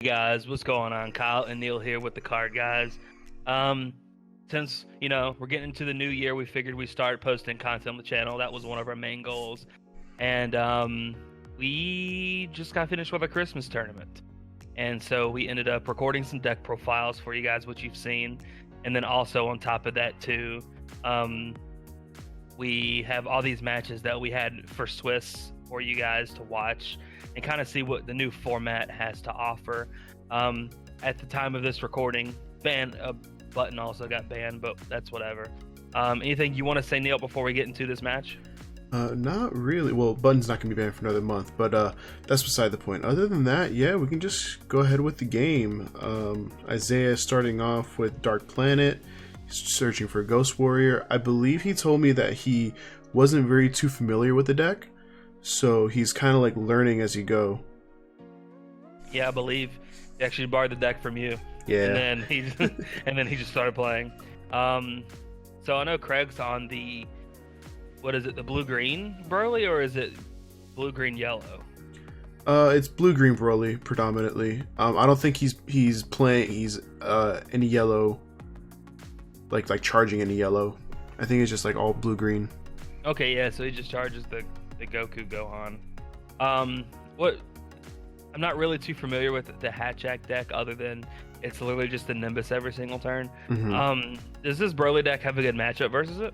Guys, what's going on? Kyle and Neil here with the card guys. Um, since we're getting into the new year, we figured we start posting content on the channel. That was one of our main goals, and we just got finished with a Christmas tournament, and so we ended up recording some deck profiles for you guys, which you've seen, and then also on top of that too, we have all these matches that we had for Swiss for you guys to watch and kind of see what the new format has to offer. At the time of this recording, button also got banned, but that's whatever. Anything you want to say, Neil, before we get into this match? Not really. Well, button's not going to be banned for another month, but that's beside the point. Other than that, yeah, we can just go ahead with the game. Isaiah is starting off with Dark Planet. He's searching for a Ghost Warrior. I believe he told me that he wasn't very too familiar with the deck, so he's kind of like learning as you go. Yeah, I believe he actually borrowed the deck from you. Yeah. And then he just started playing. So I know Craig's on the, what is it, the blue-green Broly, or is it blue-green-yellow? It's blue-green Broly predominantly. I don't think he's playing any yellow, like charging any yellow. I think it's just like all blue-green. Okay, yeah, so he just charges the Goku Gohan. I'm not really too familiar with the Hatchhyack deck, other than it's literally just the Nimbus every single turn. Mm-hmm. Does this Broly deck have a good matchup versus it?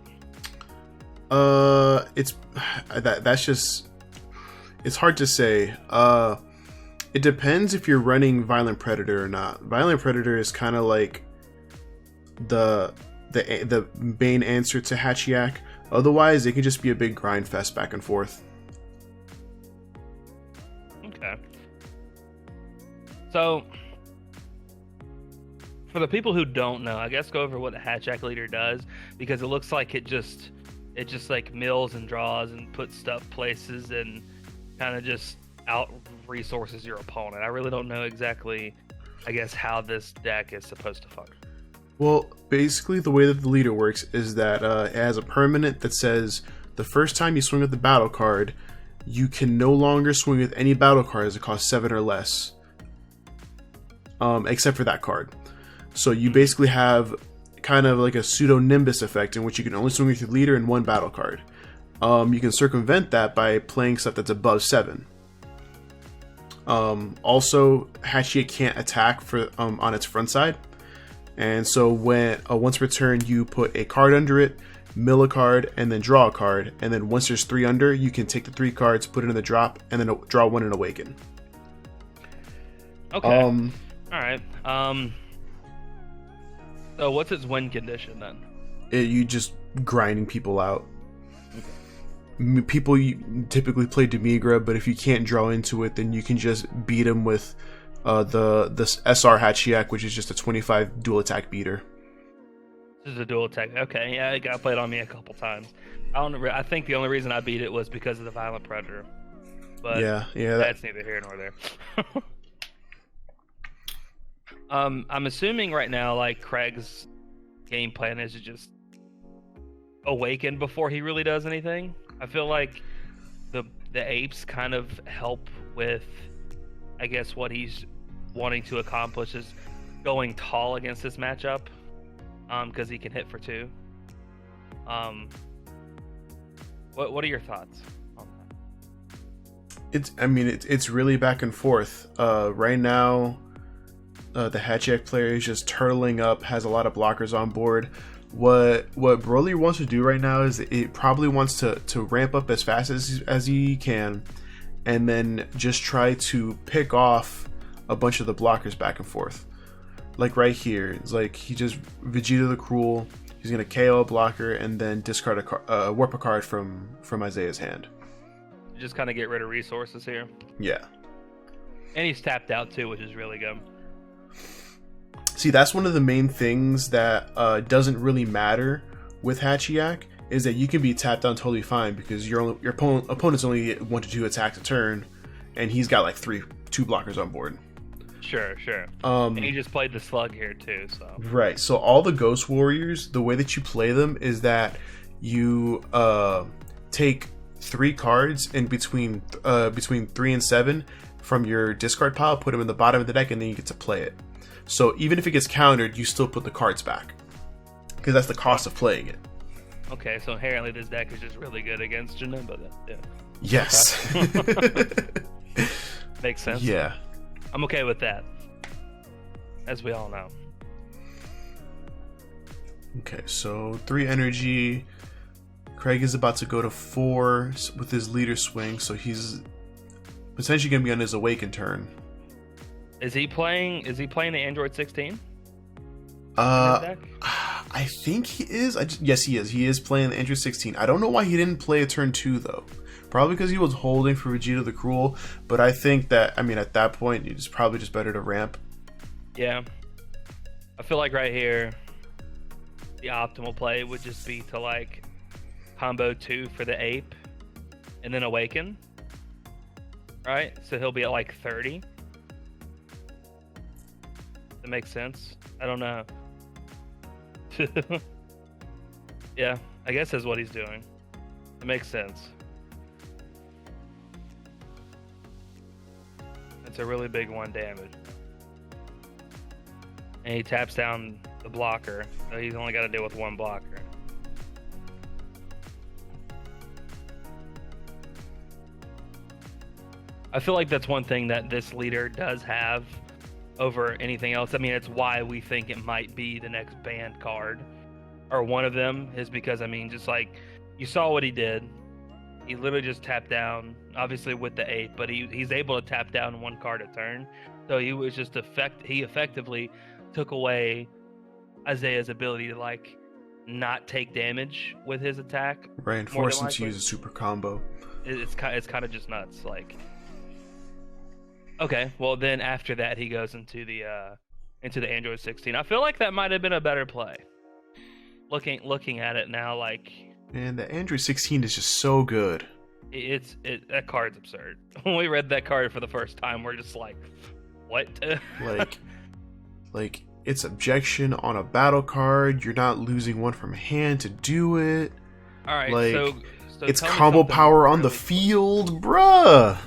It's hard to say. It depends if you're running Violent Predator or not. Violent Predator is kind of like the main answer to Hatchhyack. Otherwise, it can just be a big grind fest back and forth. Okay. So, for the people who don't know, I guess go over what the Hatchhyack leader does, because it looks like it just like mills and draws and puts stuff places and kind of just out resources your opponent. I really don't know exactly, I guess, how this deck is supposed to function. Well, basically the way that the leader works is that it has a permanent that says the first time you swing with the battle card, you can no longer swing with any battle cards that cost 7 or less. Except for that card. So you basically have kind of like a pseudo Nimbus effect in which you can only swing with your leader and one battle card. You can circumvent that by playing stuff that's above 7. Also, Hatchhyack can't attack on its front side. And so when once per turn, you put a card under it, mill a card, and then draw a card. And then once there's 3 under, you can take the 3 cards, put it in the drop, and then draw 1 and awaken. Okay. All right. So what's its win condition then? You just grinding people out. Okay. People typically play Demigra, but if you can't draw into it, then you can just beat them with the SR Hatchhyack, which is just a 25 dual attack beater. This is a dual attack. Okay, yeah, it got played on me a couple times. I think the only reason I beat it was because of the Violent Predator. But yeah, that's neither here nor there. I'm assuming right now, like, Craig's game plan is to just awaken before he really does anything. I feel like the apes kind of help with, I guess, what he's wanting to accomplish is going tall against this matchup, because he can hit for 2. What are your thoughts on that? It's really back and forth. Right now, the Hatchhyack player is just turtling up, has a lot of blockers on board. What Broly wants to do right now is it probably wants to ramp up as fast as he can, and then just try to pick off a bunch of the blockers back and forth. Like right here, it's like he just Vegeta the Cruel. He's gonna KO a blocker and then discard warp a card from Isaiah's hand. Just kind of get rid of resources here. Yeah. And he's tapped out too, which is really good. See, that's one of the main things that doesn't really matter with Hatchhyack, is that you can be tapped down totally fine because your opponent's only get 1 to 2 attacks a turn, and he's got like 2 blockers on board. Sure. And he just played the slug here too, so. Right. So all the Ghost Warriors, the way that you play them is that you take 3 cards in between 3 and 7, from your discard pile, put them in the bottom of the deck, and then you get to play it. So even if it gets countered, you still put the cards back, because that's the cost of playing it. Okay, so inherently this deck is just really good against Janemba then. Yeah. Yes. Makes sense. Yeah. I'm okay with that, as we all know. Okay, so 3 energy. Craig is about to go to 4 with his leader swing, so he's potentially going to be on his awaken turn. Is he playing the Android 16? I think he is. Yes, he is. He is playing the Android 16. I don't know why he didn't play a turn 2 though. Probably because he was holding for Vegeta the Cruel. But I think that, I mean, at that point, it's probably just better to ramp. Yeah. I feel like right here, the optimal play would just be to like combo 2 for the ape and then awaken. Right? So he'll be at like 30. That makes sense. I don't know. Yeah, I guess that's what he's doing. It makes sense. It's a really big 1 damage. And he taps down the blocker, so he's only got to deal with 1 blocker. I feel like that's one thing that this leader does have over anything else. I mean, it's why we think it might be the next banned card, or one of them, is because, I mean, just like you saw what he did. He literally just tapped down, obviously with the 8, but he's able to tap down 1 card a turn. So he was just he effectively took away Isaiah's ability to like not take damage with his attack. Right, and force him to use a super combo. It's kind of just nuts. Like, okay, well then after that he goes into the Android 16. I feel like that might have been a better play. Looking at it now, like, man, the Android 16 is just so good. That card's absurd. When we read that card for the first time, we're just like, what? like it's objection on a battle card. You're not losing 1 from hand to do it. All right, like, so it's combo power on the field, bruh.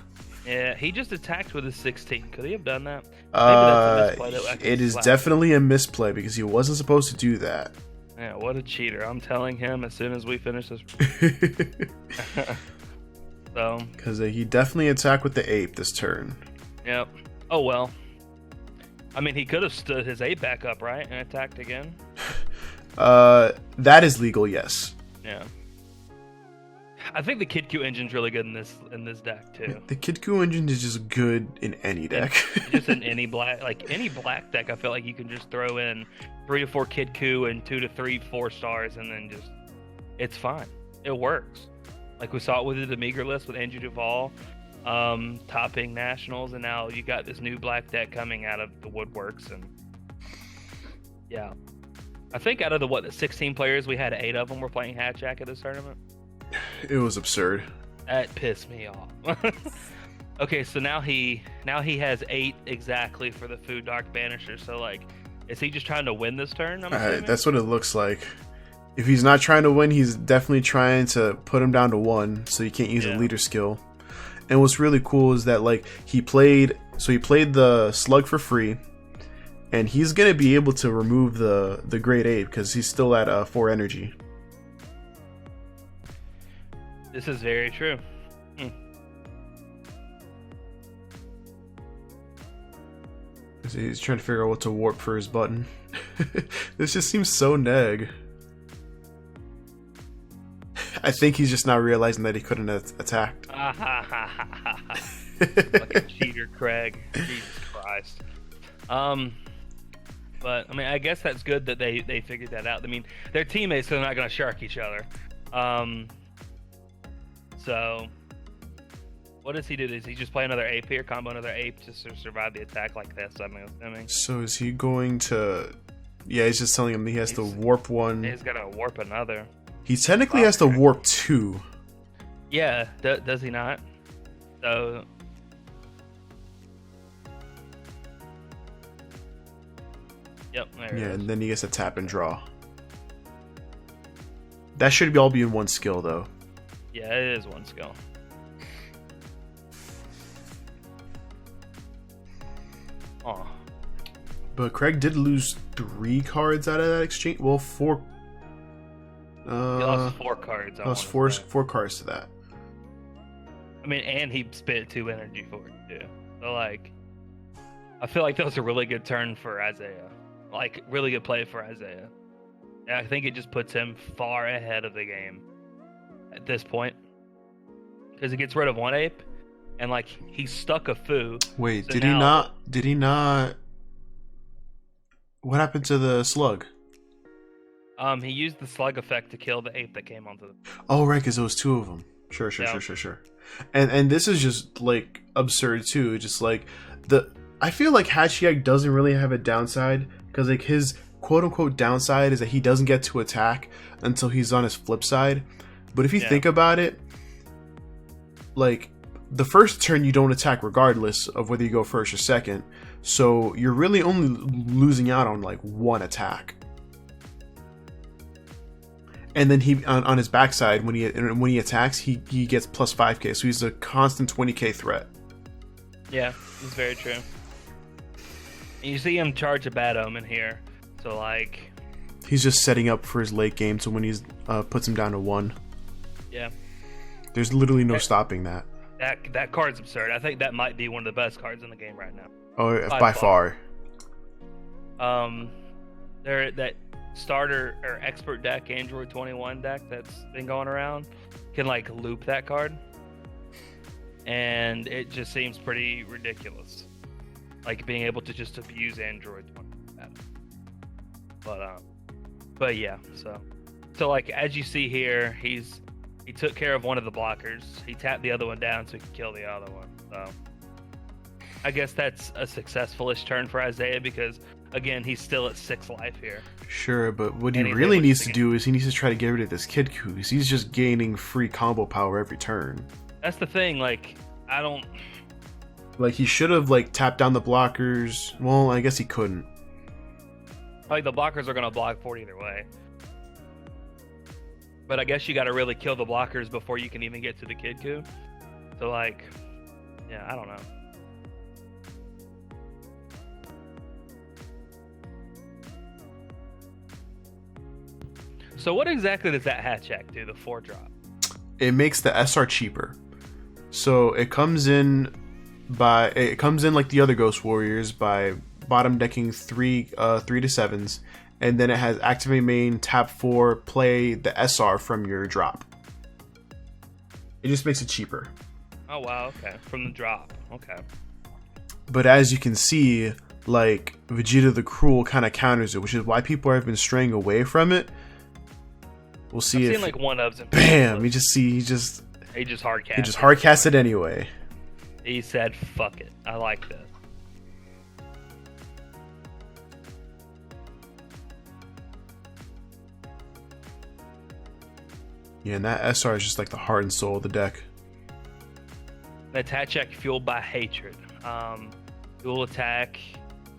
Yeah, he just attacked with his 16. Could he have done that? Maybe that's a misplay. It is definitely a misplay because he wasn't supposed to do that. Yeah, what a cheater. I'm telling him as soon as we finish this. So, because he definitely attacked with the ape this turn. Yep. Oh well. I mean, he could have stood his ape back up, right, and attacked again. That is legal, yes. Yeah. I think the Kid Q engine's really good in this deck too. The Kid Q engine is just good in any deck. Just in any black deck, I feel like you can just throw in 3 to 4 Kid Q and 2 to 3 4-stars, and then just it's fine. It works. Like we saw it with the Meager list with Andrew Duvall, topping nationals, and now you got this new black deck coming out of the woodworks, and yeah, I think out of the 16 players, we had 8 of them were playing Hatchhyack at this tournament. It was absurd. That pissed me off. Okay, so now he has 8 exactly for the Food Dark Banisher. So like, is he just trying to win this turn? That's what it looks like. If he's not trying to win, he's definitely trying to put him down to 1, so you can't use a leader skill. And what's really cool is that like he played the slug for free, and he's gonna be able to remove the Great Ape because he's still at 4 energy. This is very true. He's trying to figure out what to warp for his button. This just seems so neg. I think he's just now realizing that he couldn't have attacked. Fucking cheater, Craig. Jesus Christ. But I mean, I guess that's good that they figured that out. I mean, they're teammates, so they're not going to shark each other. So, what does he do? Does he just play another ape here, combo another ape just to survive the attack like this? I'm assuming. So is he going to? Yeah, he's just telling him he has to warp 1. He's got to warp another. He technically has to warp 2. Yeah, does he not? So. Yep. There yeah, and then he gets to tap and draw. That should all be in 1 skill, though. Yeah, it is 1 skill. But Craig did lose 3 cards out of that exchange. Well, 4. He lost 4 cards. Lost four cards to that. I mean, and he spent 2 energy for it too. So like, I feel like that was a really good turn for Isaiah. Like, really good play for Isaiah. And I think it just puts him far ahead of the game at this point, because he gets rid of 1 ape, and like he's stuck a foo. Wait, so did he not? Did he not? What happened to the slug? He used the slug effect to kill the ape that came onto the... Oh, right, because there was 2 of them. Sure. And this is just, like, absurd, too. Just, like, I feel like Hatchhyack doesn't really have a downside, because, like, his quote-unquote downside is that he doesn't get to attack until he's on his flip side. But if you think about it, like, the first turn you don't attack regardless of whether you go first or second, so you're really only losing out on, like, 1 attack. And then he on his backside when he attacks, he gets plus 5k, so he's a constant 20k threat. Yeah, it's very true. And you see him charge a Bad Omen here, so like he's just setting up for his late game. So when he's puts him down to 1, yeah, there's literally no stopping that. That card's absurd. I think that might be one of the best cards in the game right now. Oh, by far. That starter or expert deck, Android 21 deck that's been going around, can like loop that card, and it just seems pretty ridiculous, like being able to just abuse Android 21. But yeah, so like as you see here, he took care of one of the blockers, he tapped the other one down so he could kill the other one. So I guess that's a successful-ish turn for Isaiah, because again, he's still at 6 life here. Sure, but what he really needs to do is he needs to try to get rid of this Kid Coos. He's just gaining free combo power every turn. That's the thing, like, I don't... Like, he should have, like, tapped down the blockers. Well, I guess he couldn't. Like, the blockers are going to block for it either way. But I guess you got to really kill the blockers before you can even get to the Kid Coo. So, like, yeah, I don't know. So what exactly does that Hatchhyack do, the 4-drop? It makes the SR cheaper. So it comes in like the other Ghost Warriors by bottom decking 3 to 7s, and then it has activate main, tap 4, play the SR from your drop. It just makes it cheaper. Oh wow, okay. From the drop. Okay. But as you can see, like, Vegeta the Cruel kind of counters it, which is why people have been straying away from it. We'll see. I've seen like 1-ofs and bam! He just hardcast. He just hardcast it anyway. He said, "Fuck it, I like this." Yeah, and that SR is just like the heart and soul of the deck. That's Hatchhyack fueled by hatred. Dual attack.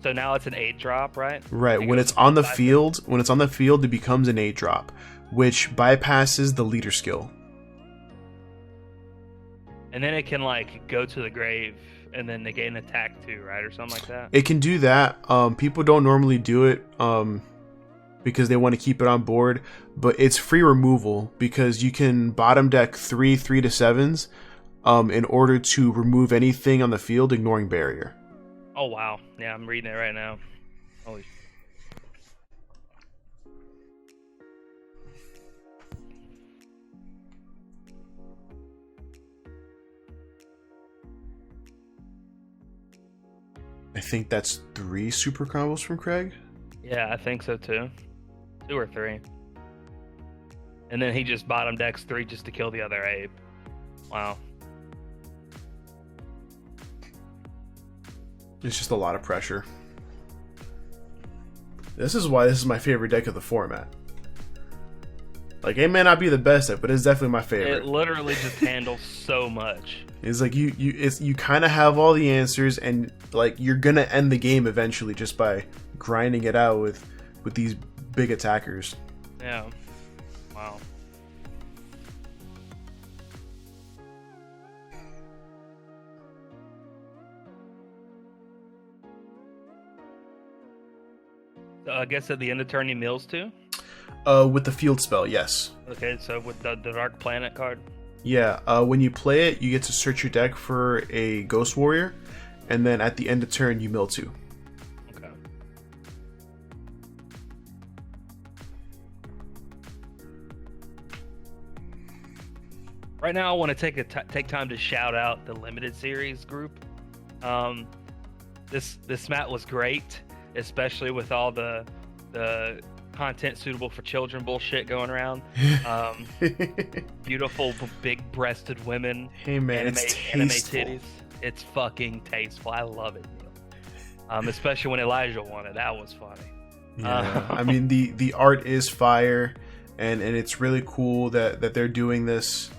So now it's an 8-drop, right? Right. When it's on the field, it becomes an 8-drop, which bypasses the leader skill. And then it can like go to the grave and then negate an attack too, right? Or something like that. It can do that. People don't normally do it because they want to keep it on board, but it's free removal because you can bottom deck 3 to 7s in order to remove anything on the field ignoring barrier. Oh wow. Yeah, I'm reading it right now. Holy shit. I think that's 3 super combos from Craig. Yeah, I think so too. 2 or 3. And then he just bottom decks 3 just to kill the other ape. Wow. It's just a lot of pressure. This is why this is my favorite deck of the format. Like, it may not be the best deck, but it's definitely my favorite. It literally just handles so much. It's like you kind of have all the answers, and like you're gonna end the game eventually just by grinding it out with these big attackers. Yeah. Wow. I guess at the end of turn he mills too. With the field spell, yes. Okay, so with the Dark Planet card. Yeah. When you play it, you get to search your deck for a Ghost Warrior, and then at the end of turn you mill 2. Okay. Right now, I want to take time to shout out the limited series group. This mat was great, especially with all the content suitable for children bullshit going around. Beautiful big-breasted women. Hey man, anime, it's anime tasteful. titties. It's fucking tasteful. I love it. Especially when Elijah won it. That was funny. Yeah, I mean the art is fire, and it's really cool that they're doing this,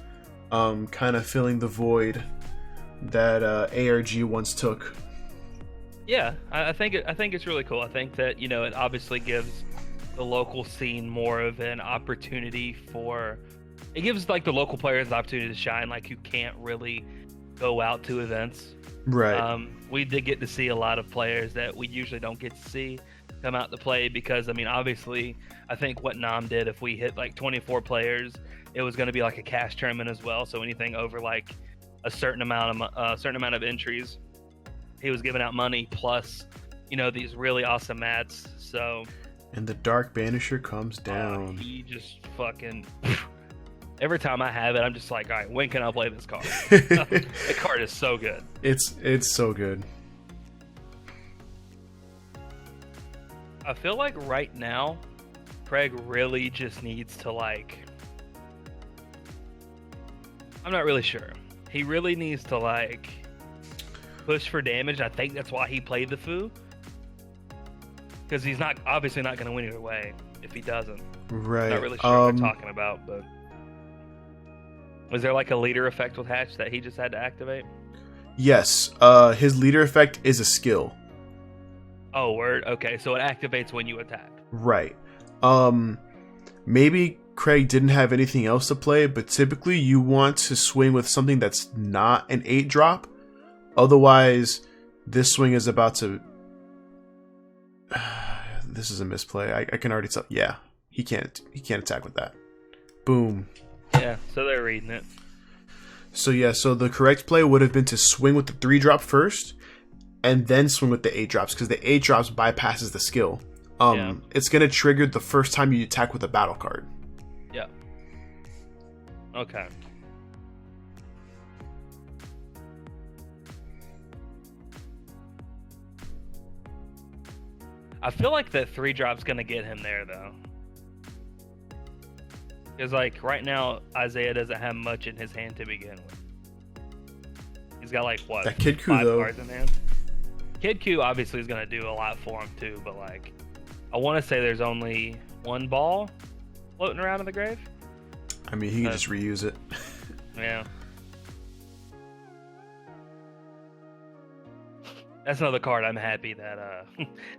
kind of filling the void that ARG once took. Yeah, I think it's really cool. I think that it obviously gives the local scene more of an opportunity for. It gives like the local players the opportunity to shine, like who can't really go out to events. Right. We did get to see a lot of players that we usually don't get to see come out to play because obviously I think what Nam did, if we hit like 24 players, it was going to be like a cash tournament as well. So anything over like a certain amount of entries, he was giving out money plus these really awesome mats. So and the Dark Banisher comes down. He just fucking. Every time I have it, I'm just like, all right, when can I play this card? That card is so good. It's so good. I feel like right now, Craig really just needs to like. I'm not really sure. He really needs to like push for damage. I think that's why he played the Foo. Because he's obviously not going to win either way if he doesn't. Right. Not really sure what they're talking about, but was there like a leader effect with Hatch that he just had to activate? Yes. His leader effect is a skill. Oh, word. Okay, so it activates when you attack. Right. Maybe Craig didn't have anything else to play, but typically you want to swing with something that's not an 8-drop. Otherwise, this swing is about to. This is a misplay. I can already tell. Yeah, he can't attack with that. Boom. Yeah, so they're reading it. So yeah, so the correct play would have been to swing with the 3-drop first, and then swing with the 8-drops, because the 8-drops bypasses the skill. It's gonna trigger the first time you attack with a battle card. Yeah. Okay. I feel like that 3-drop's gonna get him there though. Because like right now, Isaiah doesn't have much in his hand to begin with. He's got like what? That Kid Q 5 though. cards in hand. Kid Q obviously is gonna do a lot for him too, but like, I want to say there's only one ball floating around in the grave. I mean, he can just reuse it. Yeah. That's another card I'm happy that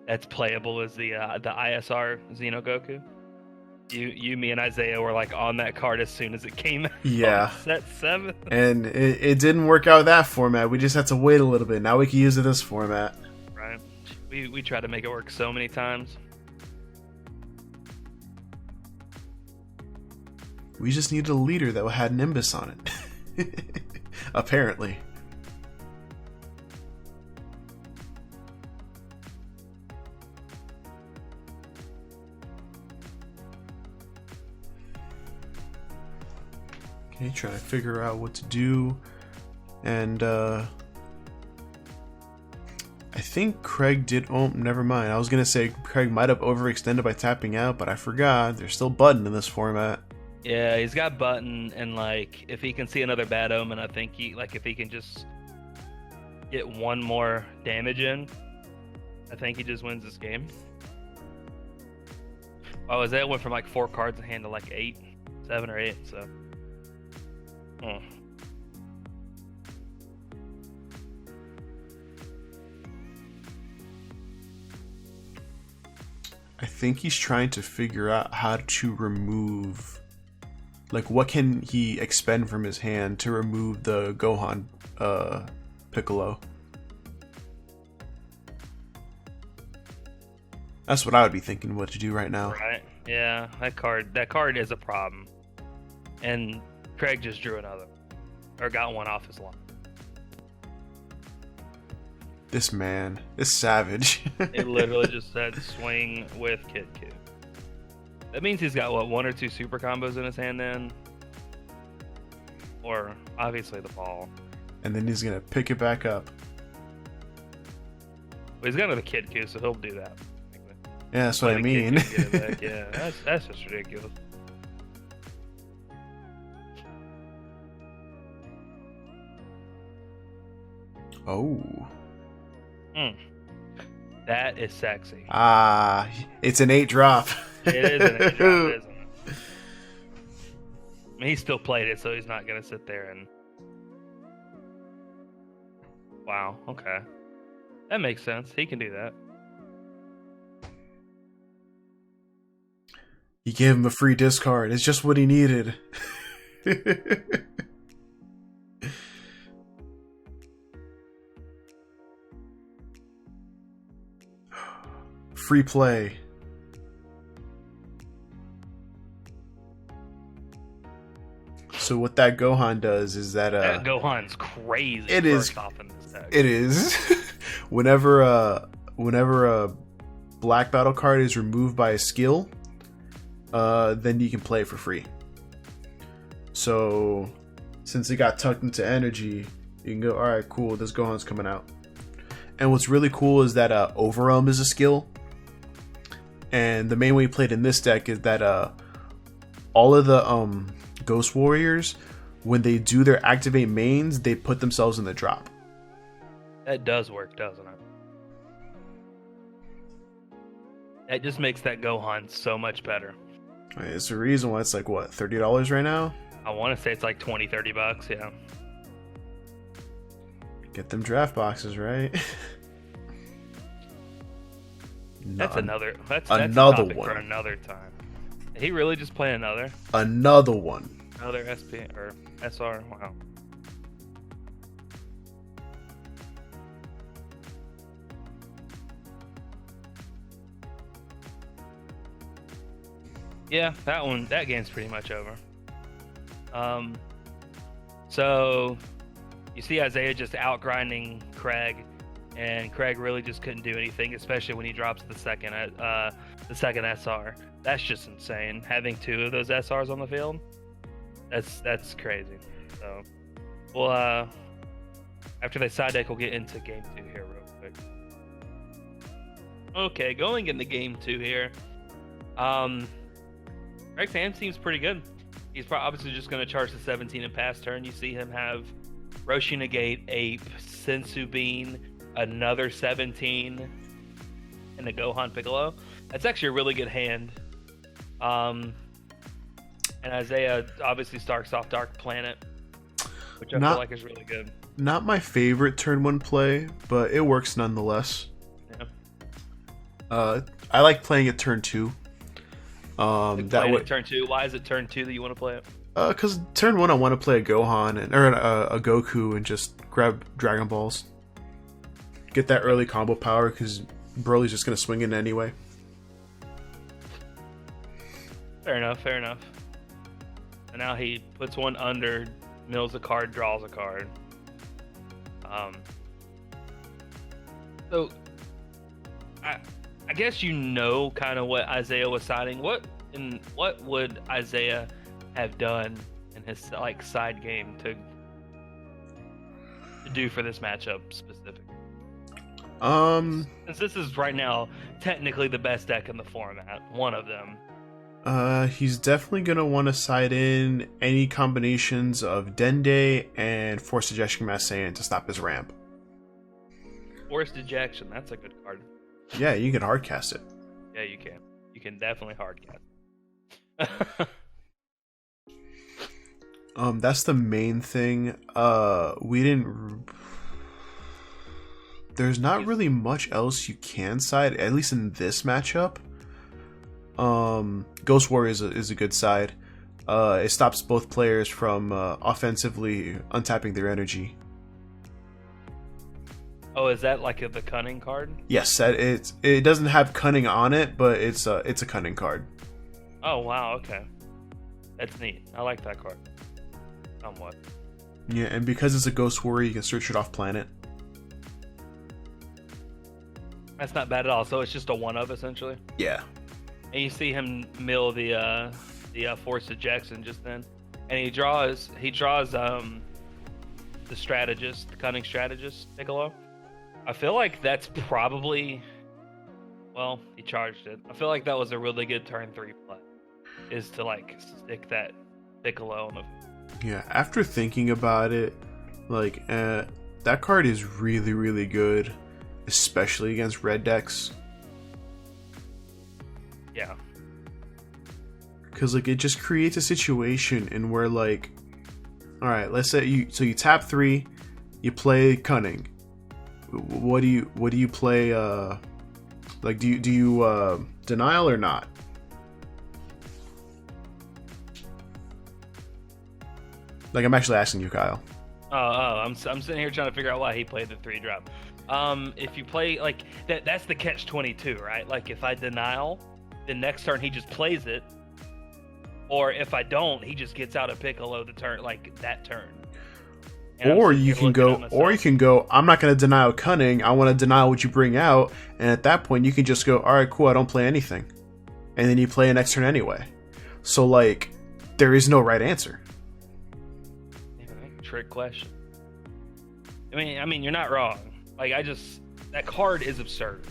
that's playable is the ISR Xenogoku. You, me, and Isaiah were like on that card as soon as it came out. Yeah. Set 7. And it didn't work out that format. We just had to wait a little bit. Now we can use it this format. Right. We tried to make it work so many times. We just needed a leader that had Nimbus on it. Apparently. Okay, trying to figure out what to do. And I think Craig did. Oh, never mind. I was gonna say Craig might have overextended by tapping out, but I forgot. There's still button in this format. Yeah, he's got button, and like if he can see another bad omen, I think if he can just get one more damage in, I think he just wins this game. Oh, Isaiah went from like 4 cards in hand to like 7 or 8. So. I think he's trying to figure out how to remove, like, what can he expend from his hand to remove the Gohan Piccolo. That's what I would be thinking what to do right now. Right? Yeah, that card is a problem. And Craig just drew another, or got one off his line. This man is savage. It literally just said swing with Kid Q. That means he's got, what, 1 or 2 super combos in his hand then? Or, obviously, the ball. And then he's going to pick it back up. Well, he's got another Kid Q, so he'll do that. Yeah, that's what I mean. Get it back. Yeah, that's just ridiculous. Oh. That is sexy. It's an 8 drop. It is an 8 drop, isn't it? I mean, he still played it, so he's not going to sit there and... Wow, okay. That makes sense. He can do that. He gave him a free discard. It's just what he needed. Free play. So what that Gohan does is that that Gohan's crazy. It is. Off in this deck. It is. whenever a black battle card is removed by a skill, then you can play it for free. So since it got tucked into energy, you can go, all right, cool, this Gohan's coming out. And what's really cool is that Overwhelm is a skill. And the main way played in this deck is that all of the Ghost Warriors, when they do their activate mains, they put themselves in the drop. That does work, doesn't it? That just makes that Gohan so much better. It's the reason why it's like, what, $30 right now? I want to say it's like $20-$30, yeah. Get them draft boxes, right? That's another one for another time. Did he really just play another one? Another SP or SR? Wow. Yeah, that game's pretty much over. So you see Isaiah just outgrinding Craig, and Craig really just couldn't do anything, especially when he drops the second SR. That's just insane. Having 2 of those SRs on the field, that's crazy. So, well, after they side deck, we'll get into game 2 here real quick. Okay, going into game 2 here. Greg's hand seems pretty good. He's obviously just going to charge the 17 and pass turn. You see him have Roshi Negate, Ape, Sensu Bean, another 17, and a Gohan Piccolo. That's actually a really good hand. And Isaiah obviously starts off Dark Planet, which I feel like is really good. Not my favorite turn 1 play, but it works nonetheless. Yeah. I like playing it turn 2. That way, turn 2. Why is it turn 2 that you want to play it? Because turn 1 I want to play a Gohan or a Goku and just grab Dragon Balls. Get that early combo power because Broly's just gonna swing in anyway. Fair enough. And now he puts one under, mills a card, draws a card. So I guess you know kind of what Isaiah was siding. What would Isaiah have done in his side game to do for this matchup specifically? Since this is right now technically the best deck in the format, one of them. He's definitely gonna want to side in any combinations of Dende and Force Ejection Mass Saiyan to stop his ramp. Forced Ejection, that's a good card. Yeah, you can hardcast it. Yeah, you can. You can definitely hardcast it. That's the main thing. There's not really much else you can side, at least in this matchup. Ghost Warrior is a good side. It stops both players from offensively untapping their energy. Oh, is that like the cunning card? Yes, it doesn't have cunning on it, but it's a cunning card. Oh wow, okay, that's neat. I like that card somewhat. Yeah, and because it's a ghost warrior, you can search it off planet. That's not bad at all. So it's just a one of essentially. Yeah. And you see him mill the force ejection just then, and he draws the strategist, the cunning strategist Piccolo. I feel like that's probably, well, he charged it. I feel like that was a really good turn 3 play, is to like stick that Piccolo on the. Yeah, after thinking about it, like that card is really, really good, especially against red decks. Yeah. Because like it just creates a situation in where like, all right, let's say you tap 3, you play cunning. What do you play? Like do you denial or not? Like I'm actually asking you, Kyle. I'm sitting here trying to figure out why he played the 3-drop. If you play like that's the catch-22, right? Like if I denial, the next turn he just plays it, or if I don't, he just gets out a Piccolo the turn like that turn. Or you can go, I'm not going to denial cunning, I want to denial what you bring out, and at that point you can just go, alright, cool, I don't play anything. And then you play a next turn anyway. So, like, there is no right answer. Trick question. I mean, you're not wrong. Like, that card is absurd.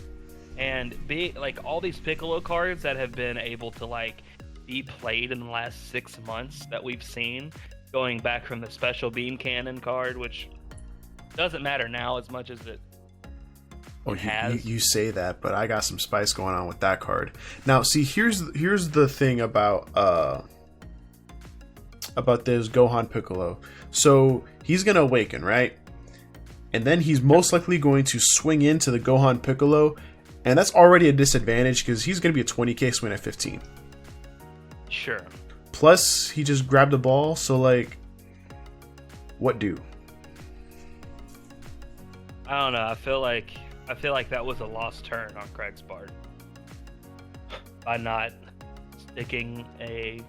And like, all these Piccolo cards that have been able to, like, be played in the last 6 months that we've seen, going back from the special beam cannon card, which doesn't matter now as much as it has. You say that, but I got some spice going on with that card. Now, see, here's the thing about this Gohan Piccolo. So he's gonna awaken, right? And then he's most likely going to swing into the Gohan Piccolo, and that's already a disadvantage because he's gonna be a 20k swing at 15. Sure. Plus, he just grabbed the ball, so, like, what do? I don't know. I feel like that was a lost turn on Craig's part by not sticking a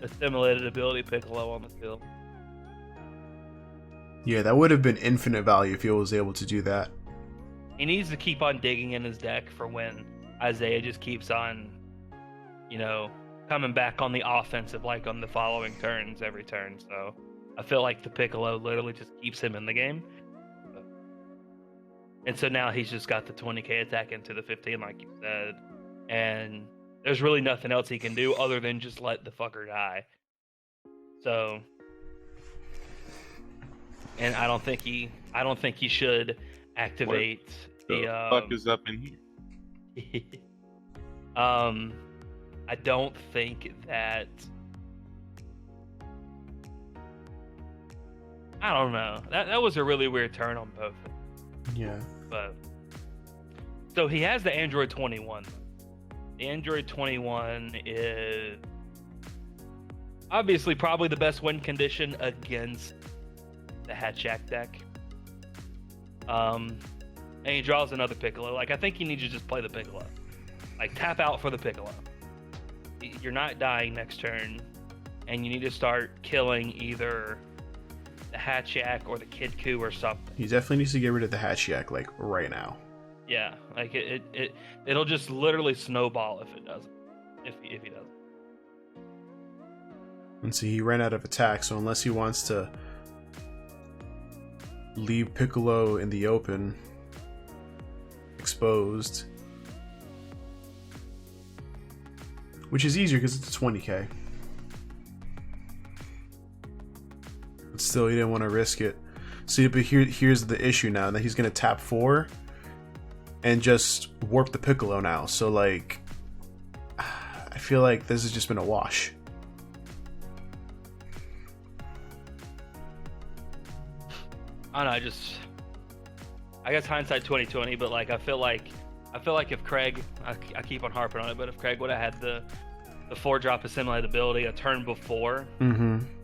assimilated ability Piccolo on the field. Yeah, that would have been infinite value if he was able to do that. He needs to keep on digging in his deck for when Isaiah just keeps on, coming back on the offensive, like on the following turns every turn. So I feel like the Piccolo literally just keeps him in the game. And so now he's just got the 20k attack into the 15, like you said. And there's really nothing else he can do other than just let the fucker die. So, and I don't think he should activate the fuck is up in here? I don't think that. I don't know. That was a really weird turn on both. Yeah. But so he has the Android 21. The Android 21 is obviously probably the best win condition against the Hatchhyack deck. And he draws another Piccolo. Like, I think you need to just play the Piccolo. Like, tap out for the Piccolo. You're not dying next turn, and you need to start killing either the Hatchhyack or the Kid Coup or something. He definitely needs to get rid of the Hatchhyack, like, right now. Yeah, like it'll just literally snowball if it doesn't. If he doesn't. And see, he ran out of attack, so unless he wants to leave Piccolo in the open, exposed, which is easier because it's a 20k. But still, he didn't want to risk it. See, but here's the issue now, that he's going to tap 4 and just warp the Piccolo now. So, like, I feel like this has just been a wash. I don't know, I guess hindsight 2020, but like I feel like if Craig, I keep on harping on it, but if Craig would have had the 4-drop assimilate ability a turn before,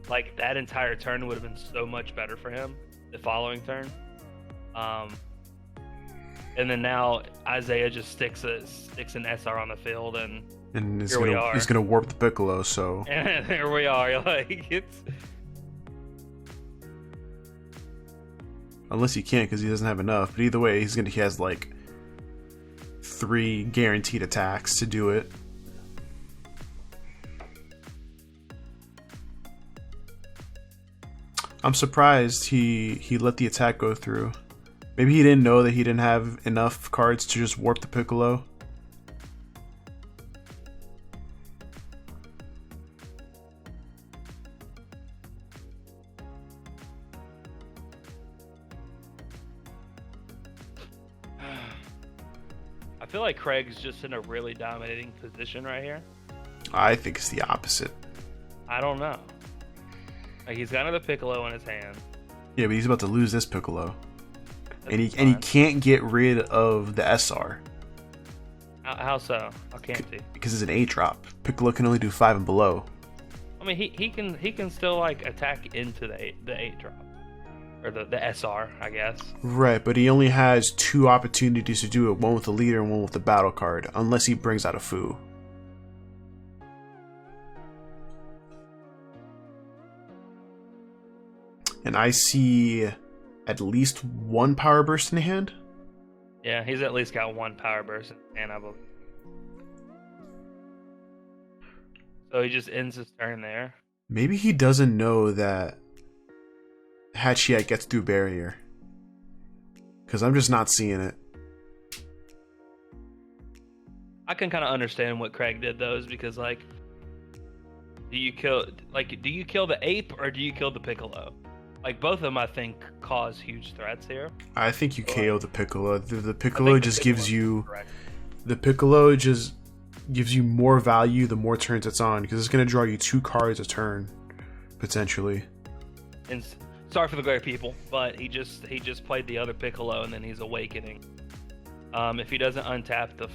like that entire turn would have been so much better for him the following turn. Um, and then now Isaiah just sticks an SR on the field, and here we are. He's gonna warp the Piccolo. So and here we are. Like it's. Unless he can't because he doesn't have enough. But either way, he has like 3 guaranteed attacks to do it. I'm surprised he let the attack go through. Maybe he didn't know that he didn't have enough cards to just warp the Piccolo. I feel like Craig's just in a really dominating position right here. I think it's the opposite. I don't know. Like he's got another Piccolo in his hand. Yeah, but he's about to lose this Piccolo. And he can't get rid of the SR. How so? How can't he? Because it's an 8-drop. Piccolo can only do 5 and below. I mean, he can still like attack into the 8-drop. Or the SR, I guess. Right, but he only has 2 opportunities to do it. One with the leader and one with the battle card. Unless he brings out a Fu. And I see at least 1 power burst in the hand. Yeah, he's at least got 1 power burst in his hand, I believe. So he just ends his turn there. Maybe he doesn't know that Hatchhyack gets through barrier. Because I'm just not seeing it. I can kind of understand what Craig did though, is because like, do you kill the ape or do you kill the Piccolo? Like both of them, I think, cause huge threats here. I think you KO the Piccolo. The Piccolo just gives you, the Piccolo just gives you more value the more turns it's on, because it's going to draw you 2 cards a turn, potentially. And sorry for the glare, people, but he just played the other Piccolo and then he's awakening. If he doesn't untap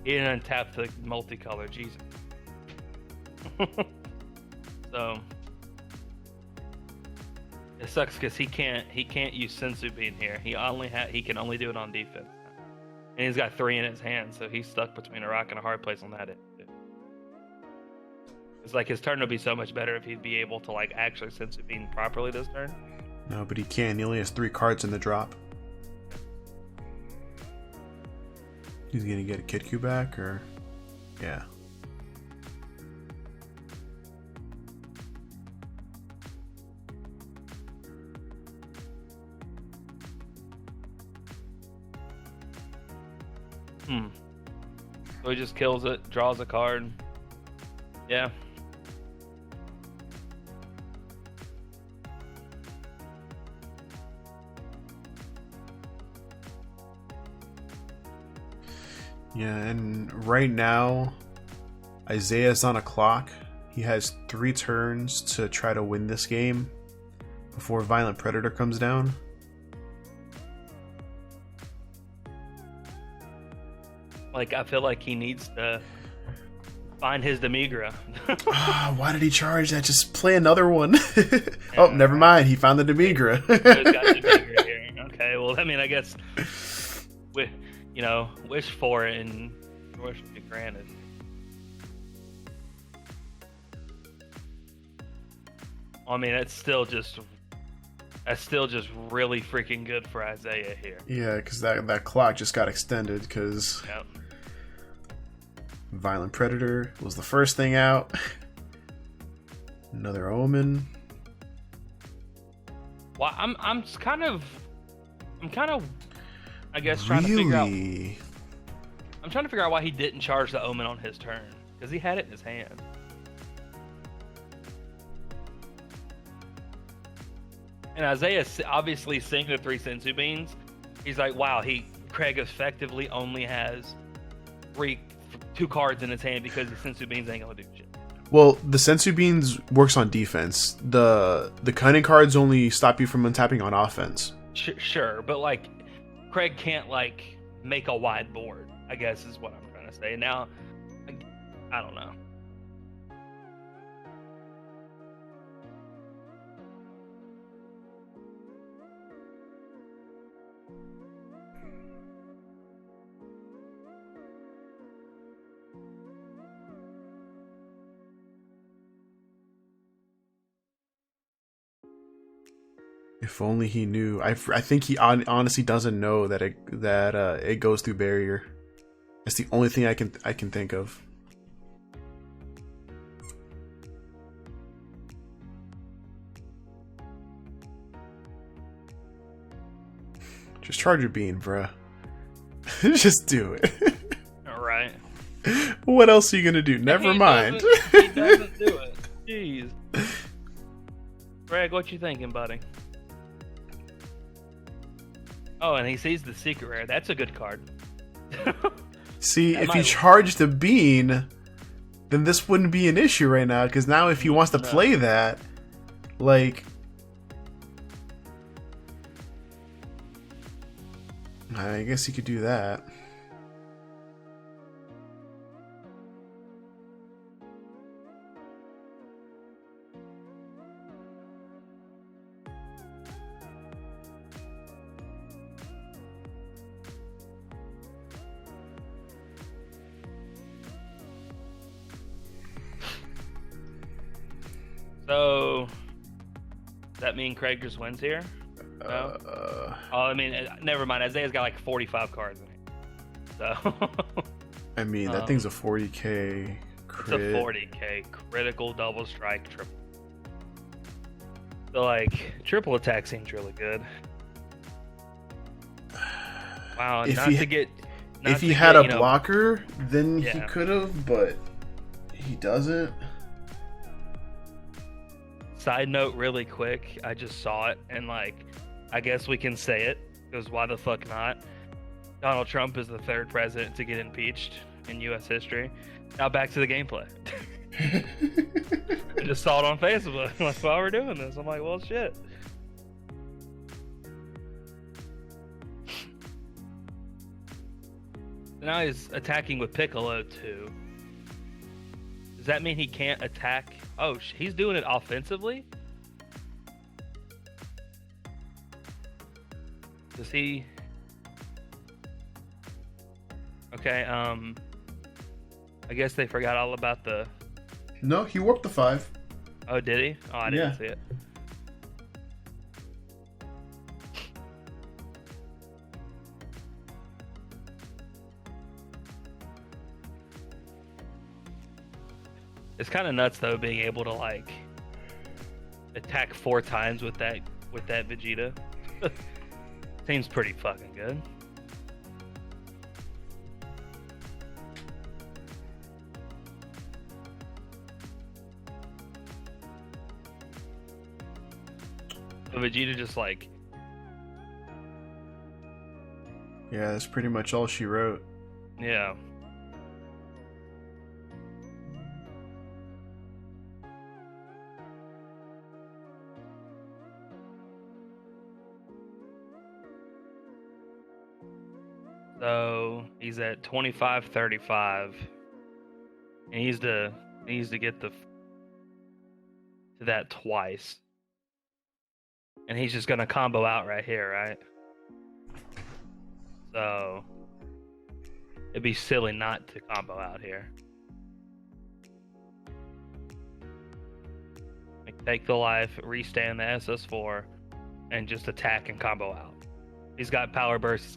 he didn't untap the multicolor. Jesus. So. It sucks because he can't use Sensu Bean here. He can only do it on defense, and he's got 3 in his hand, so he's stuck between a rock and a hard place on that end. It's like his turn would be so much better if he'd be able to like actually Sensu Bean properly this turn. No, but he can't. He only has 3 cards in the drop. He's gonna get a Kid Q back, or yeah. So he just kills it, draws a card. Yeah. Yeah, and right now, Isaiah's on a clock. He has 3 turns to try to win this game before Violent Predator comes down. Like, I feel like he needs to find his Demigra. Why did he charge that? Just play another one. Oh, never mind. He found the Demigra. He's got Demigra here. Okay, well, I mean, I guess, wish for it and wish to be granted. I mean, that's still just really freaking good for Isaiah here. Yeah, because that clock just got extended because Violent Predator was the first thing out. Another Omen. Well, I'm kind of, I guess, trying to figure out. I'm trying to figure out why he didn't charge the Omen on his turn, because he had it in his hand. And Isaiah obviously seeing the 3 Sensu Beans, he's like, wow, Craig effectively only has 2 cards in his hand because the Sensu Beans ain't gonna do shit. Well, the Sensu Beans works on defense. The Cunning cards only stop you from untapping on offense. Sure, but like, Craig can't like make a wide board, I guess is what I'm trying to say. Now, I don't know. If only he knew. I think he honestly doesn't know that it goes through barrier. It's the only thing I can think of. Just charge your beam, bruh. Just do it. All right. What else are you gonna do? Never mind. He doesn't do it. Jeez. Greg, what you thinking, buddy? Oh, and he sees the secret rare. That's a good card. See, if he charged a bean, then this wouldn't be an issue right now. Because now, if he wants to play that, like, I guess he could do that. So, does that mean Craig just wins here? No? Oh, I mean, never mind. Isaiah's got like 45 cards in it. So. I mean, that thing's a 40k crit. It's a 40k critical double strike triple. So, like, triple attack seems really good. Wow, if he had a blocker, then he could have, but he doesn't. Side note, really quick, I just saw it, and like, I guess we can say it, because why the fuck not? Donald Trump is the third president to get impeached in U.S. history. Now back to the gameplay. I just saw it on Facebook, like, while we're doing this. I'm like, well, shit. Now he's attacking with Piccolo, too. Does that mean he can't attack? Oh, he's doing it offensively? Does he? Okay, I guess they forgot all about the... No, he warped the 5. Oh, did he? Oh, I didn't see it. It's kind of nuts though, being able to like attack 4 times with that Vegeta. Seems pretty fucking good. So Vegeta just like... Yeah, that's pretty much all she wrote. Yeah. So he's at 25-35. And he needs to get to that twice. And he's just gonna combo out right here, right? So it'd be silly not to combo out here. Like, take the life, restand the SS4, and just attack and combo out. He's got power burst,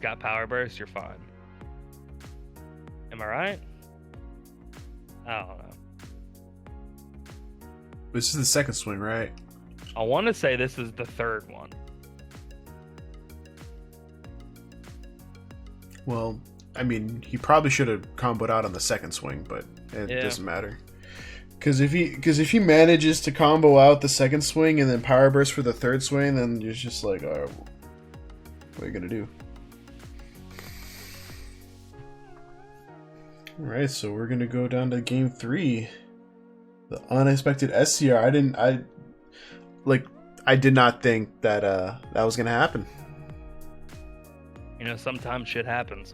you're fine. Am I right? I don't know. This is the second swing, right? I want to say this is the third one. Well, I mean, he probably should have comboed out on the second swing, but it doesn't matter. Because if he manages to combo out the second swing and then power burst for the third swing, then you're just like, oh, what are you gonna do? All right, so we're gonna go down to game 3. The unexpected SCR. I did not think that that was gonna happen. You know, sometimes shit happens.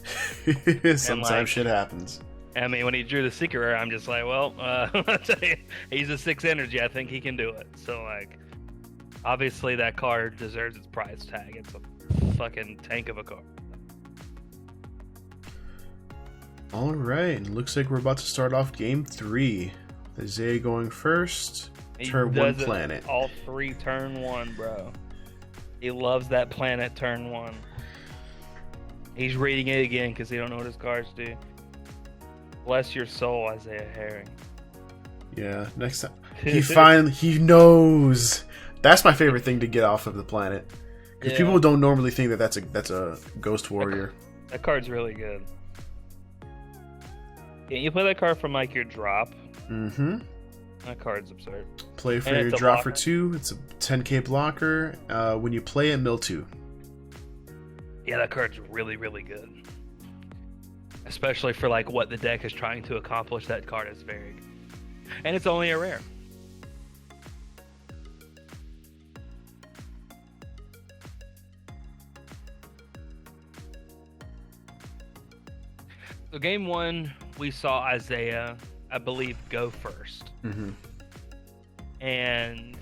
Sometimes shit happens. I mean, when he drew the secret rare, I'm just like, well, I'll tell you, he's a 6 energy. I think he can do it. So, like, obviously that card deserves its price tag. It's a fucking tank of a card. All right, looks like we're about to start off game 3. Isaiah going first. Turn 1 planet. All 3 turn 1, bro. He loves that planet turn 1. He's reading it again because he don't know what his cards do. Bless your soul, Isaiah Herring. Yeah, next time. He knows. That's my favorite thing to get off of the planet. Because people don't normally think that that's a ghost warrior. That card's really good. Can't you play that card from like your drop? Mm-hmm. That card's absurd. Play for your drop for 2. It's a 10k blocker. When you play it, mill 2. Yeah, that card's really, really good. Especially for like what the deck is trying to accomplish, that card is very good. And it's only a rare. So game 1, we saw Isaiah, I believe, go first. Mm-hmm. And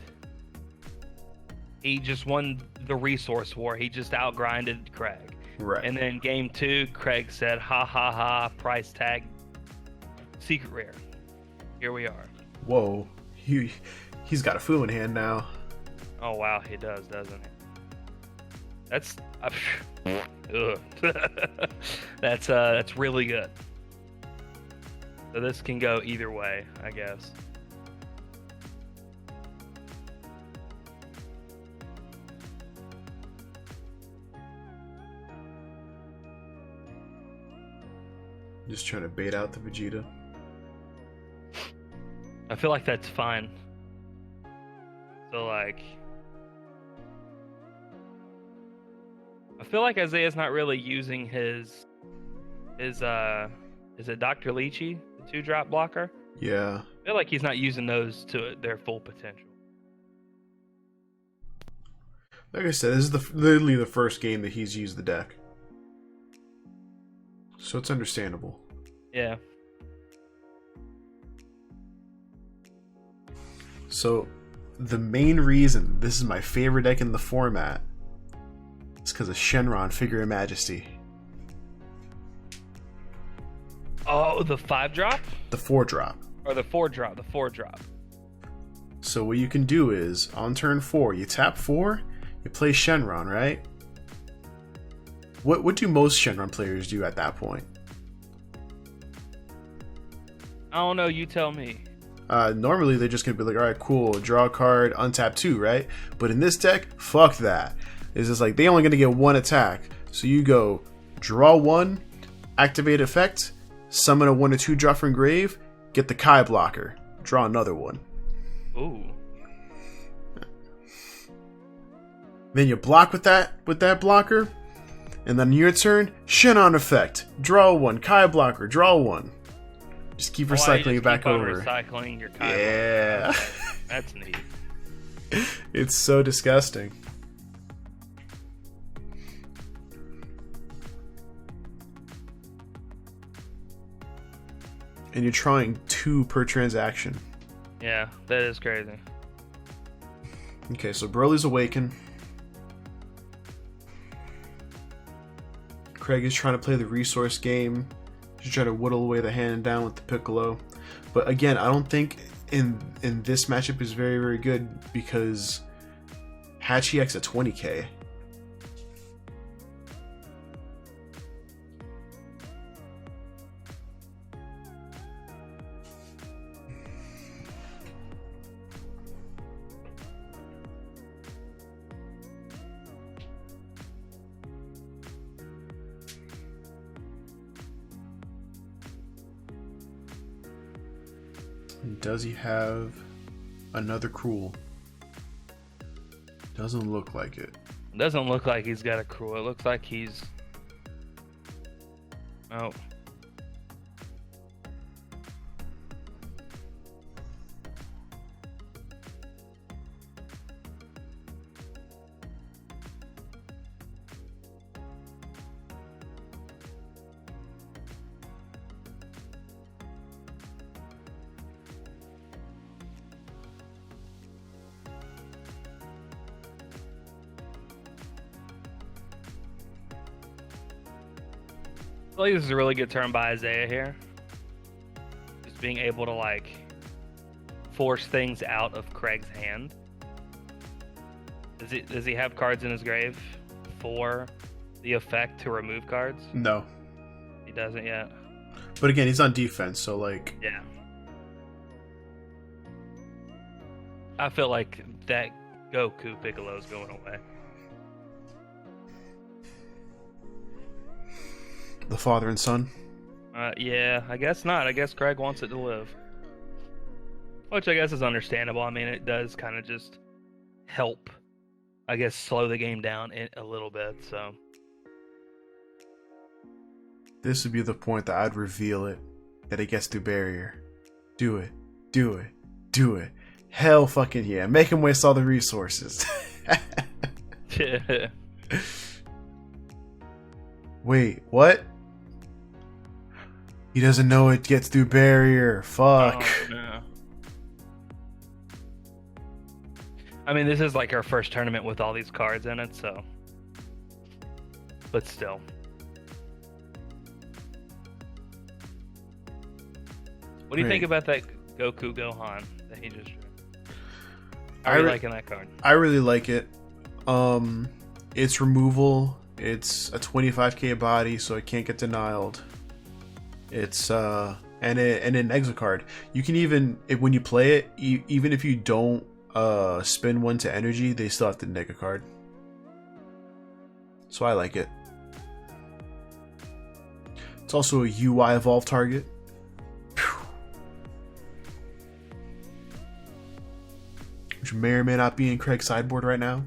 he just won the resource war. He just outgrinded Craig. Right. And then game 2, Craig said, ha ha ha, price tag, secret rare. Here we are. Whoa. He's got a foo in hand now. Oh wow, he does, doesn't he? That's that's really good. So this can go either way, I guess. Just trying to bait out the Vegeta. I feel like that's fine. So like, I feel like Isaiah's not really using his is it Dr. Lychee, the 2-drop blocker? Yeah. I feel like he's not using those to their full potential. Like I said, this is literally the first game that he's used the deck. So it's understandable. Yeah. So the main reason this is my favorite deck in the format is because of Shenron, Figure of Majesty. Oh, the 5-drop? The 4-drop. Or the 4-drop, the 4-drop. So what you can do is, on turn 4, you tap 4, you play Shenron, right? What do most Shenron players do at that point? I don't know, you tell me. Normally they're just gonna be like, alright, cool, draw a card, untap 2, right? But in this deck, fuck that. It's just like, they only gonna get 1 attack. So you go, draw 1, activate effect, summon a 1 or 2 drop from grave, get the Kai blocker, draw another 1. Ooh. Then you block with that blocker, and then your turn, Shenron effect, draw 1, Kai blocker, draw 1. Just keep recycling it back over. Recycling your Kai yeah. blocker. That's neat. It's so disgusting. And you're trying 2 per transaction. Yeah, that is crazy. Okay, so Broly's Awaken. Craig is trying to play the resource game. He's trying to whittle away the hand down with the Piccolo. But again, I don't think in this matchup is very, very good because Hatchhyack's at 20k. Does he have another Cruel? Doesn't look like it. Doesn't look like he's got a Cruel. It looks like he's... Oh. I feel like this is a really good turn by Isaiah here. Just being able to, like, force things out of Craig's hand. Does he have cards in his grave for the effect to remove cards? No. He doesn't yet. But again, he's on defense, so like... Yeah. I feel like that Goku Piccolo's going away. The father and son? Yeah, I guess not. I guess Craig wants it to live. Which I guess is understandable. I mean, it does kind of just help, I guess, slow the game down a little bit, so... This would be the point that I'd reveal it. That it gets through barrier. Do it. Do it. Do it. Hell fucking yeah. Make him waste all the resources. Wait, what? He doesn't know it gets through barrier. Fuck. Oh, no. I mean, this is like our first tournament with all these cards in it, so... But still. What do you think about that Goku Gohan that he just drew? Are you liking that card? I really like it. It's removal. It's a 25k body, so it can't get denied. It's and an exit card. You can even when you play it, even if you don't spin one to energy, they still have to neg a card. So I like it. It's also a UI evolve target. Which may or may not be in Craig's sideboard right now.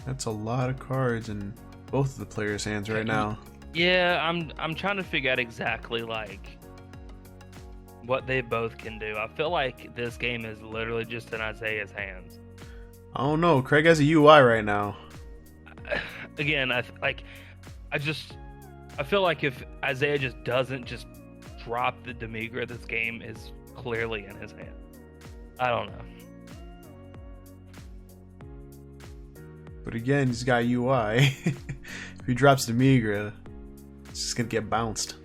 That's a lot of cards in both of the players' hands right now. Yeah, I'm trying to figure out exactly like what they both can do. I feel like this game is literally just in Isaiah's hands. I don't know. Craig has a UI right now. Again, I feel like if Isaiah just doesn't just drop the Demigra, this game is clearly in his hand. I don't know. But again, he's got UI. If he drops Demigra, it's just gonna get bounced.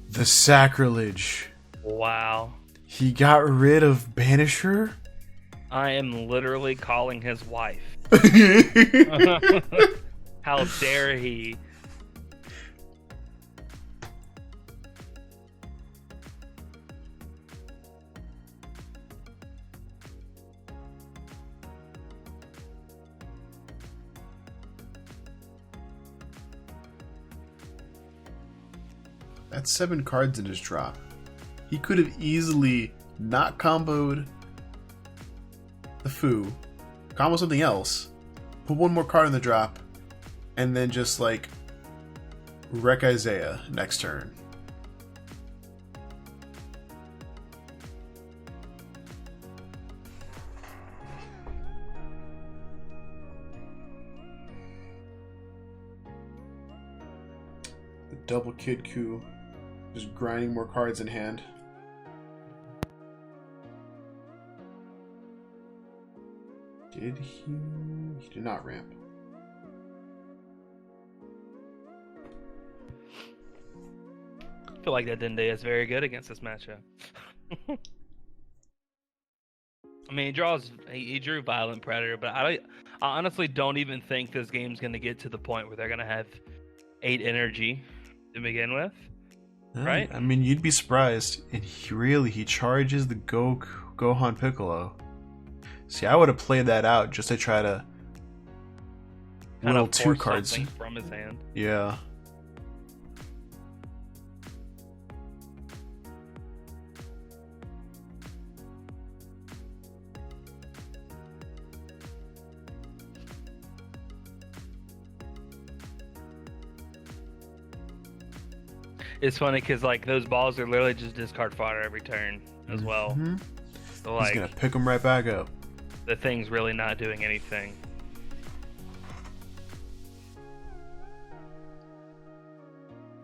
The sacrilege. Wow. He got rid of Banisher? I am literally calling his wife. How dare he? That's 7 cards in his drop. He could have easily not comboed the Fu, combo something else, put one more card in the drop, and then just like wreck Isaiah next turn. The double Kid Coup. Just grinding more cards in hand. Did he? He did not ramp. I feel like that Dende is very good against this matchup. I mean, he drew Violent Predator, but I honestly don't even think this game's going to get to the point where they're going to have 8 energy to begin with. Right? I mean, you'd be surprised. And he charges the Gohan Piccolo. See, I would have played that out just to try to whittle 2 cards from his hand. Yeah. It's funny because like those balls are literally just discard fodder every turn as well. Mm-hmm. So like he's gonna pick them right back up. The thing's really not doing anything.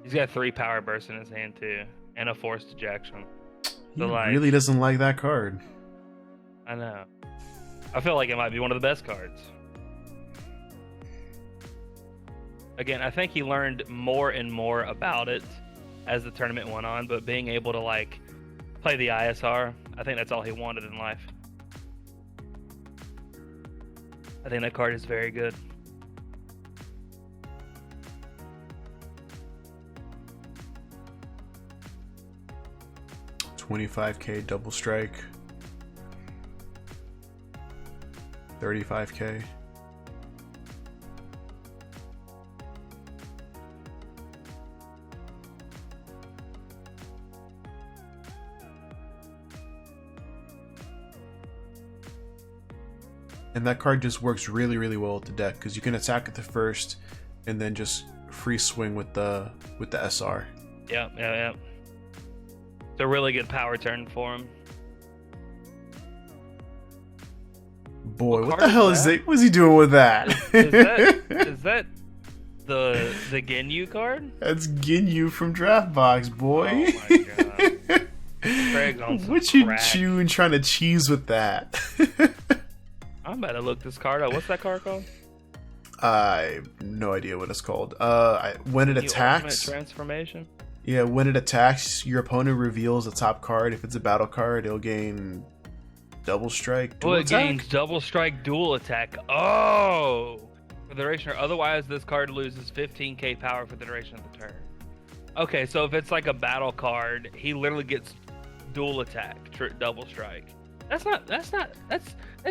He's got 3 power bursts in his hand too, and a forced ejection. He really doesn't like that card. I know. I feel like it might be one of the best cards. Again, I think he learned more and more about it as the tournament went on, but being able to like play the ISR, I think that's all he wanted in life. I think that card is very good. $25K double strike. $35K. And that card just works really, really well with the deck because you can attack at the first and then just free swing with the SR. Yeah. It's a really good power turn for him. Boy, what the hell is that? What's he doing with that? Is that the Ginyu card? That's Ginyu from Draftbox, boy. Oh my god. Craig's on some what you crack. chewing trying to cheese with that? I'm about to look this card up. What's that card called? I have no idea what it's called. When it attacks, Ultimate Transformation. Yeah, when it attacks, your opponent reveals the top card. If it's a battle card, it'll gain double strike. Dual it attack? gains double strike, dual attack. Oh, for the duration. Otherwise, this card loses 15k power for the duration of the turn. Okay, so if it's like a battle card, he literally gets dual attack, double strike. That's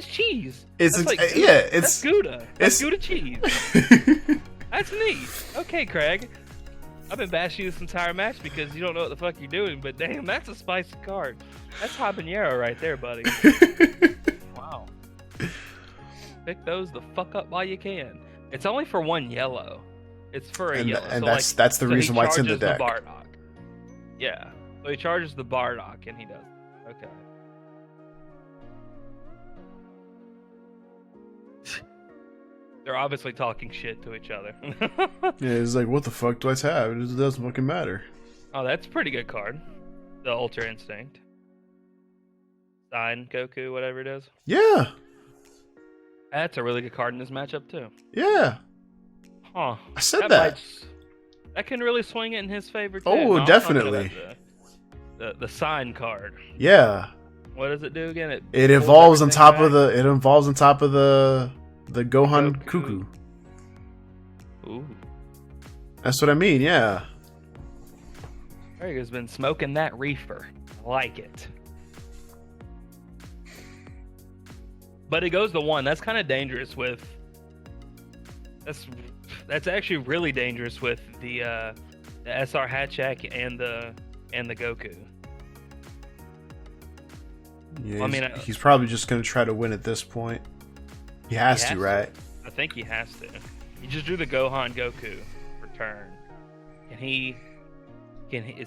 cheese. It's like it's Gouda. That's Gouda cheese. That's neat. Okay, Craig. I've been bashing you this entire match because you don't know what the fuck you're doing, but damn, that's a spicy card. That's habanero right there, buddy. Wow. Pick those the fuck up while you can. It's only for one yellow. It's for a yellow. And so that's the reason why it's in the deck. The Bardock. Yeah. So he charges the Bardock and he does. Okay. They're obviously talking shit to each other. Yeah, it's like, what the fuck do I have? It doesn't fucking matter. Oh, that's a pretty good card. The Ultra Instinct. Sign Goku, whatever it is. Yeah. That's a really good card in this matchup, too. Yeah. Huh. I said that. That can really swing it in his favor, too. Oh, no, definitely. The sign card. Yeah. What does it do again? It evolves on top of the. It evolves on top of the Gohan Cuckoo. Ooh. That's what I mean. Yeah. Craig has been smoking that reefer. I like it. But it goes to 1. That's kind of dangerous with. That's actually really dangerous with the SR Hatchhyack and the Goku. Yeah, well, I mean, he's probably just gonna try to win at this point. He has to, right? I think he has to. He just drew the Gohan Goku for turn. Is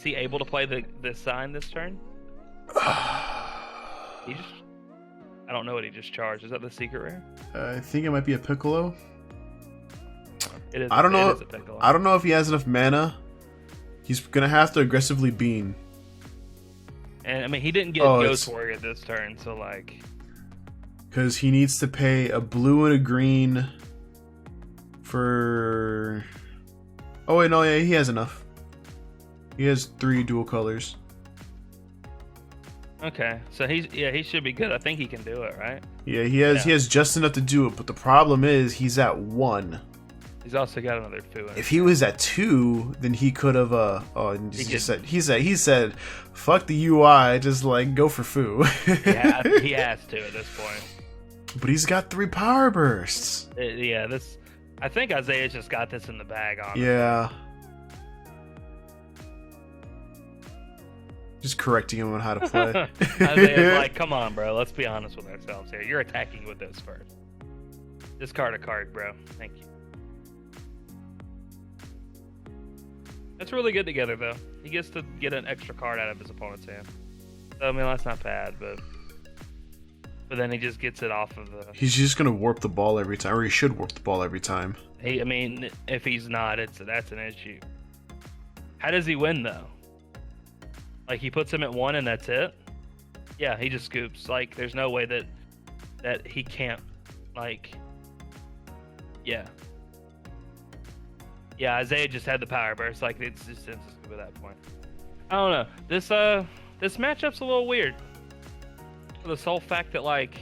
he able to play the sign this turn? I don't know what he just charged. Is that the secret rare? I think it might be a Piccolo. It is. I don't know. It is a Piccolo. I don't know if he has enough mana. He's gonna have to aggressively bean. And I mean, he didn't get Ghost Warrior this turn, so like. Because he needs to pay a blue and a green for. Oh wait, no, yeah, he has enough. He has 3 dual colors. Okay, so he should be good. I think he can do it, right? Yeah, he has just enough to do it, but the problem is he's at 1. He's also got another 2. If he was at 2, then he could have he said fuck the UI, just like go for foo. Yeah, he has to at this point. But he's got 3 power bursts. I think Isaiah just got this in the bag on. Yeah. Just correcting him on how to play. Isaiah's like, come on, bro. Let's be honest with ourselves here. You're attacking with this first. Discard a card, bro. Thank you. That's really good together, though. He gets to get an extra card out of his opponent's hand. So, I mean, that's not bad, but then he just gets it off of the... He's just going to warp the ball every time, or he should warp the ball every time. I mean, if he's not, that's an issue. How does he win, though? Like, he puts him at 1 and that's it? Yeah, he just scoops. Like, there's no way that he can't, like, yeah. Yeah, Isaiah just had the power burst. Like, it's just insensitive at that point. I don't know. This matchup's a little weird. For the sole fact that, like,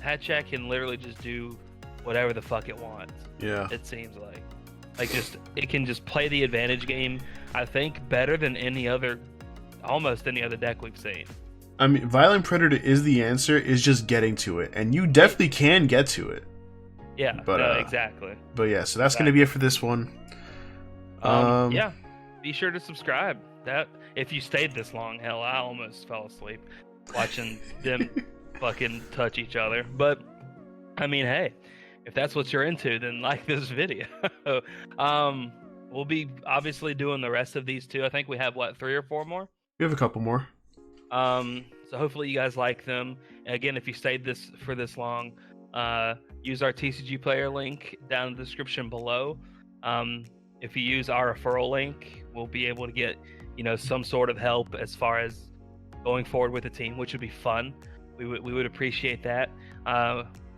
Hatchhyack can literally just do whatever the fuck it wants. Yeah. It seems like. Like, just, it can just play the advantage game, I think, better than almost any other deck we've seen. I mean, Violent Predator is the answer, is just getting to it. And you definitely can get to it. Yeah, but, no, exactly. But yeah, so that's going to be it for this one. Yeah, be sure to subscribe. That if you stayed this long, hell, I almost fell asleep watching them fucking touch each other. But, I mean, hey, if that's what you're into, then like this video. We'll be obviously doing the rest of these two. I think we have, 3 or 4 more? We have a couple more. So hopefully you guys like them. And again, if you stayed for this long, use our TCG player link down in the description below. If you use our referral link, we'll be able to get, some sort of help as far as going forward with the team, which would be fun. We would appreciate that.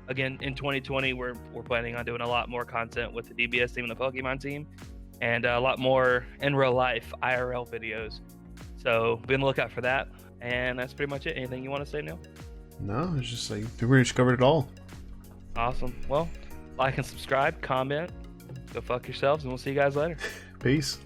Again, in 2020, we're planning on doing a lot more content with the DBS team and the Pokemon team, and a lot more in real life IRL videos. So be on the lookout for that. And that's pretty much it. Anything you want to say, Neil? No, it's just like we pretty much covered it all. Awesome. Well, like and subscribe, comment, go fuck yourselves, and we'll see you guys later. Peace.